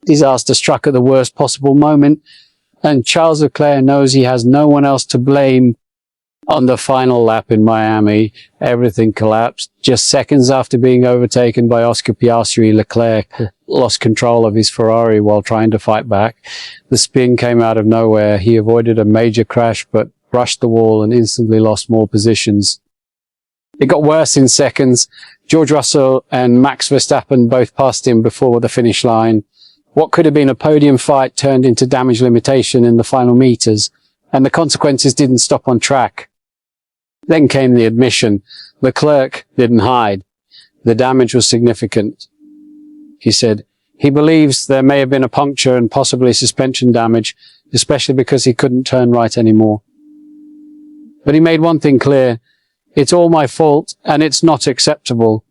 Disaster struck at the worst possible moment, and Charles Leclerc knows he has no one else to blame. On the final lap in Miami, everything collapsed. Just seconds after being overtaken by Oscar Piastri, Leclerc lost control of his Ferrari while trying to fight back. The spin came out of nowhere. He avoided a major crash, but brushed the wall and instantly lost more positions. It got worse in seconds. George Russell and Max Verstappen both passed him before the finish line. What could have been a podium fight turned into damage limitation in the final meters, and the consequences didn't stop on track. Then came the admission. Leclerc didn't hide. The damage was significant. He said he believes there may have been a puncture and possibly suspension damage, especially because he couldn't turn right anymore. But he made one thing clear: it's all my fault and it's not acceptable.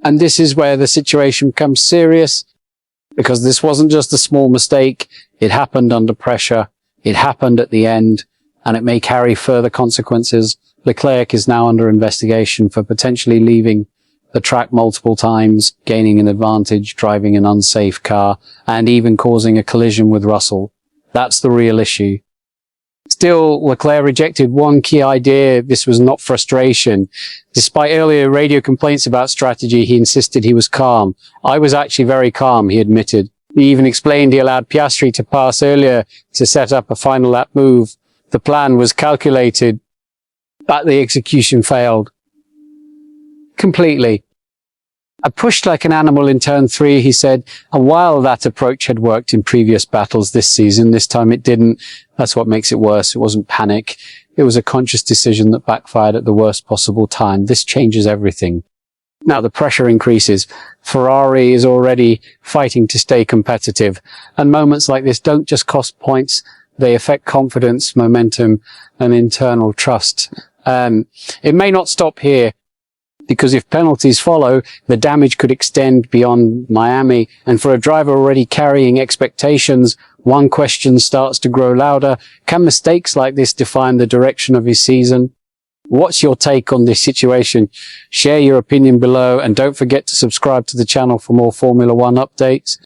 And this is where the situation becomes serious, because this wasn't just a small mistake. It happened under pressure. It happened at the end, and it may carry further consequences. Leclerc is now under investigation for potentially leaving the track multiple times, gaining an advantage, driving an unsafe car, and even causing a collision with Russell. That's the real issue. Still, Leclerc rejected one key idea. This was not frustration. Despite earlier radio complaints about strategy, he insisted he was calm. I was actually very calm, he admitted. He even explained he allowed Piastri to pass earlier to set up a final lap move. The plan was calculated, but the execution failed completely. I pushed like an animal in turn 3, he said, and while that approach had worked in previous battles this season, this time it didn't. That's what makes it worse. It wasn't panic. It was a conscious decision that backfired at the worst possible time. This changes everything. Now the pressure increases. Ferrari is already fighting to stay competitive, and moments like this don't just cost points. They affect confidence, momentum, and internal trust. It may not stop here, because if penalties follow, the damage could extend beyond Miami. And for a driver already carrying expectations, one question starts to grow louder. Can mistakes like this define the direction of his season? What's your take on this situation? Share your opinion below, and don't forget to subscribe to the channel for more Formula One updates.